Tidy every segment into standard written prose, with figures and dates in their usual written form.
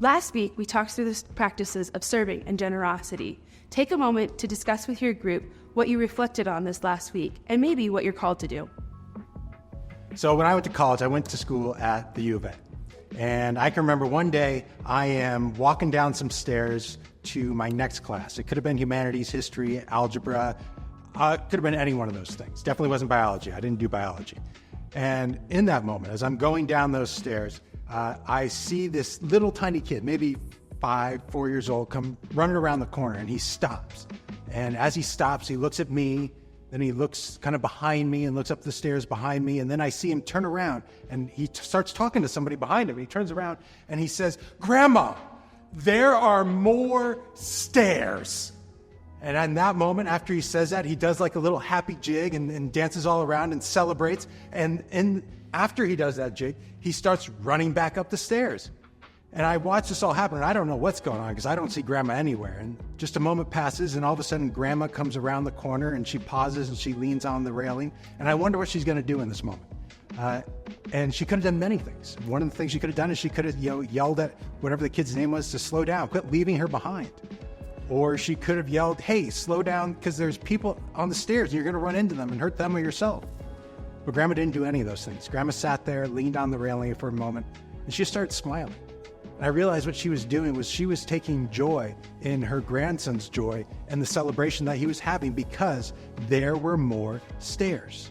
Last week, we talked through the practices of serving and generosity. Take a moment to discuss with your group what you reflected on this last week and maybe what you're called to do. So when I went to college, I went to school at the U of A. And I can remember one day I am walking down some stairs to my next class. It could have been humanities, history, algebra. It could have been any one of those things. Definitely wasn't biology. I didn't do biology. And in that moment, as I'm going down those stairs, I see this little tiny kid, maybe 4 years old, come running around the corner, and he stops. And as he stops, he looks at me, then he looks kind of behind me and looks up the stairs behind me, and then I see him turn around, and he starts talking to somebody behind him. He turns around, and he says, "Grandma, there are more stairs." And in that moment, after he says that, he does like a little happy jig and dances all around and celebrates. And after he does that jig, he starts running back up the stairs. And I watch this all happen, and I don't know what's going on because I don't see Grandma anywhere. And just a moment passes, and all of a sudden, Grandma comes around the corner, and she pauses, and she leans on the railing. And I wonder what she's going to do in this moment. And she could have done many things. One of the things she could have done is she could have yelled at whatever the kid's name was to slow down, quit leaving her behind. Or she could have yelled, "Hey, slow down, because there's people on the stairs, and you're going to run into them and hurt them or yourself." But Grandma didn't do any of those things. Grandma sat there, leaned on the railing for a moment, and she started smiling. And I realized what she was doing was she was taking joy in her grandson's joy and the celebration that he was having because there were more stairs.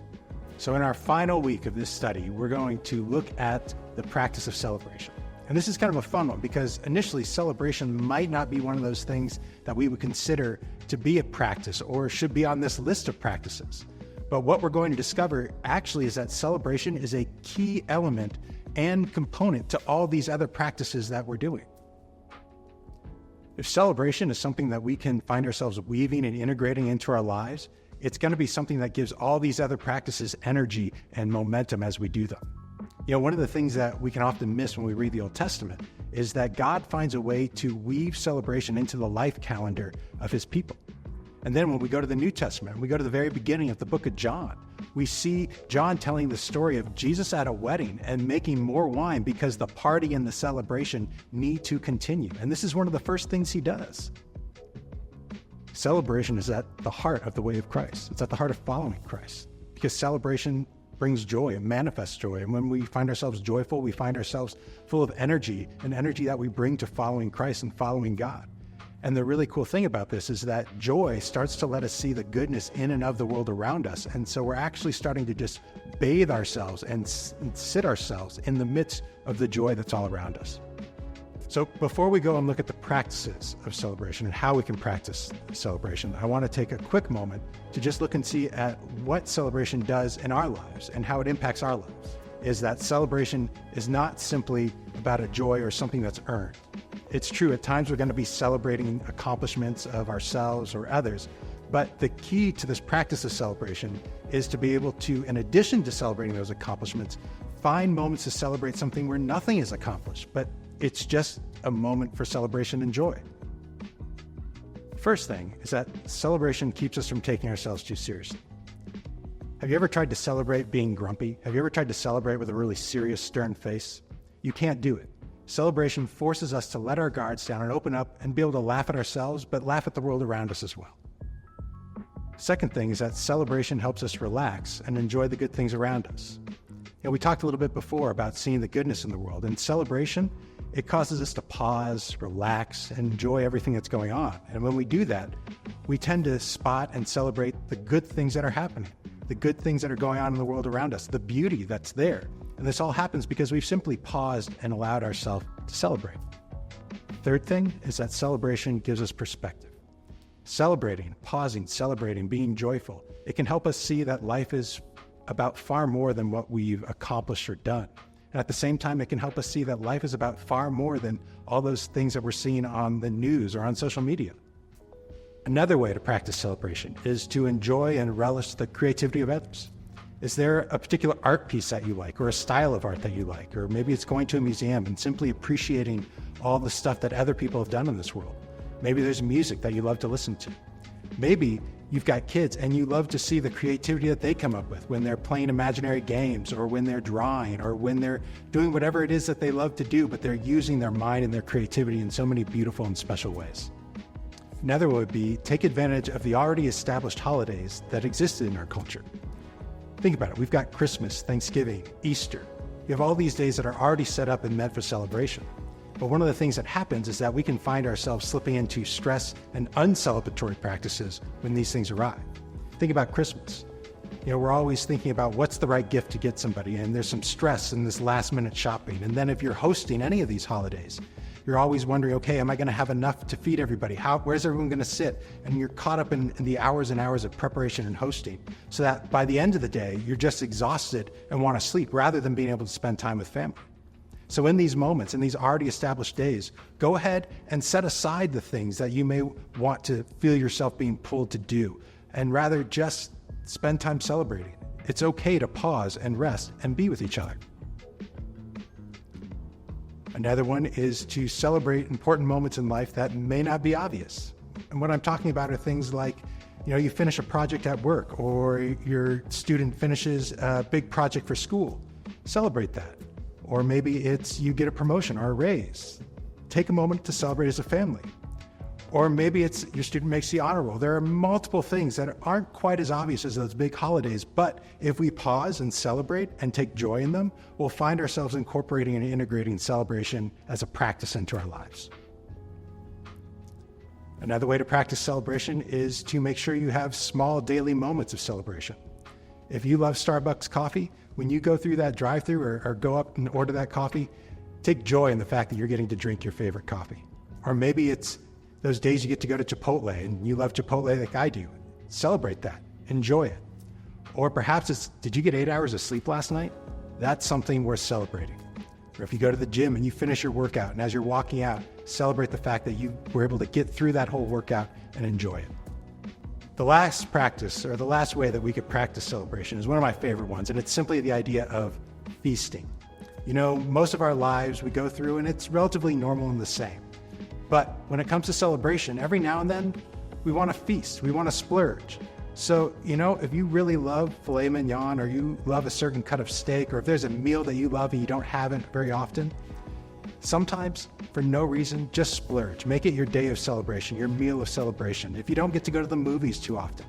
So in our final week of this study, we're going to look at the practice of celebration. And this is kind of a fun one because initially celebration might not be one of those things that we would consider to be a practice or should be on this list of practices. But what we're going to discover actually is that celebration is a key element and component to all these other practices that we're doing. If celebration is something that we can find ourselves weaving and integrating into our lives, it's going to be something that gives all these other practices energy and momentum as we do them. You know, one of the things that we can often miss when we read the Old Testament is that God finds a way to weave celebration into the life calendar of his people. And then when we go to the New Testament, we go to the very beginning of the book of John, we see John telling the story of Jesus at a wedding and making more wine because the party and the celebration need to continue. And this is one of the first things he does. Celebration is at the heart of the way of Christ. It's at the heart of following Christ because celebration brings joy and manifests joy. And when we find ourselves joyful, we find ourselves full of energy, an energy that we bring to following Christ and following God. And the really cool thing about this is that joy starts to let us see the goodness in and of the world around us. And so we're actually starting to just bathe ourselves and sit ourselves in the midst of the joy that's all around us. So before we go and look at the practices of celebration and how we can practice celebration, I want to take a quick moment to just look and see at what celebration does in our lives and how it impacts our lives. Is that celebration is not simply about a joy or something that's earned. It's true, at times we're going to be celebrating accomplishments of ourselves or others, but the key to this practice of celebration is to be able to, in addition to celebrating those accomplishments, find moments to celebrate something where nothing is accomplished, but it's just a moment for celebration and joy. First thing is that celebration keeps us from taking ourselves too seriously. Have you ever tried to celebrate being grumpy? Have you ever tried to celebrate with a really serious, stern face? You can't do it. Celebration forces us to let our guards down and open up and be able to laugh at ourselves, but laugh at the world around us as well. Second thing is that celebration helps us relax and enjoy the good things around us. We talked a little bit before about seeing the goodness in the world. And celebration, it causes us to pause, relax, and enjoy everything that's going on. And when we do that, we tend to spot and celebrate the good things that are happening, the good things that are going on in the world around us, the beauty that's there. And this all happens because we've simply paused and allowed ourselves to celebrate. Third thing is that celebration gives us perspective. Celebrating, pausing, celebrating, being joyful, it can help us see that life is about far more than what we've accomplished or done. And at the same time, it can help us see that life is about far more than all those things that we're seeing on the news or on social media. Another way to practice celebration is to enjoy and relish the creativity of others. Is there a particular art piece that you like, or a style of art that you like? Or maybe it's going to a museum and simply appreciating all the stuff that other people have done in this world. Maybe there's music that you love to listen to. Maybe you've got kids and you love to see the creativity that they come up with when they're playing imaginary games or when they're drawing or when they're doing whatever it is that they love to do, but they're using their mind and their creativity in so many beautiful and special ways. Another would be take advantage of the already established holidays that existed in our culture. Think about it. We've got Christmas, Thanksgiving, Easter. You have all these days that are already set up and meant for celebration. But one of the things that happens is that we can find ourselves slipping into stress and uncelebratory practices when these things arrive. Think about Christmas. We're always thinking about what's the right gift to get somebody, and there's some stress in this last minute shopping. And then if you're hosting any of these holidays, you're always wondering, okay, am I going to have enough to feed everybody? Where's everyone going to sit? And you're caught up in the hours and hours of preparation and hosting, so that by the end of the day, you're just exhausted and want to sleep rather than being able to spend time with family. So in these moments, in these already established days, go ahead and set aside the things that you may want to feel yourself being pulled to do, and rather just spend time celebrating. It's okay to pause and rest and be with each other. Another one is to celebrate important moments in life that may not be obvious. And what I'm talking about are things like, you finish a project at work, or your student finishes a big project for school. Celebrate that. Or maybe it's you get a promotion or a raise. Take a moment to celebrate as a family. Or maybe it's your student makes the honor roll. There are multiple things that aren't quite as obvious as those big holidays, but if we pause and celebrate and take joy in them, we'll find ourselves incorporating and integrating celebration as a practice into our lives. Another way to practice celebration is to make sure you have small daily moments of celebration. If you love Starbucks coffee, when you go through that drive-thru or go up and order that coffee, take joy in the fact that you're getting to drink your favorite coffee. Or maybe it's those days you get to go to Chipotle and you love Chipotle like I do. Celebrate that. Enjoy it. Or perhaps it's, did you get 8 hours of sleep last night? That's something worth celebrating. Or if you go to the gym and you finish your workout, and as you're walking out, celebrate the fact that you were able to get through that whole workout and enjoy it. The last practice, or the last way that we could practice celebration, is one of my favorite ones, and it's simply the idea of feasting. Most of our lives we go through and it's relatively normal and the same. But when it comes to celebration, every now and then we want to feast, we want to splurge. So, if you really love filet mignon, or you love a certain cut of steak, or if there's a meal that you love and you don't have it very often, sometimes, for no reason, just splurge. Make it your day of celebration, your meal of celebration. If you don't get to go to the movies too often,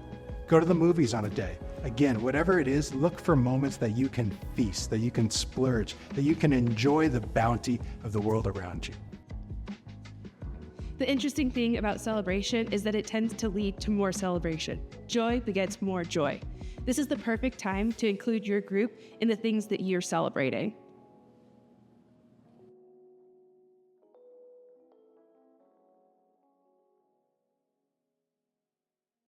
go to the movies on a day. Again, whatever it is, look for moments that you can feast, that you can splurge, that you can enjoy the bounty of the world around you. The interesting thing about celebration is that it tends to lead to more celebration. Joy begets more joy. This is the perfect time to include your group in the things that you're celebrating.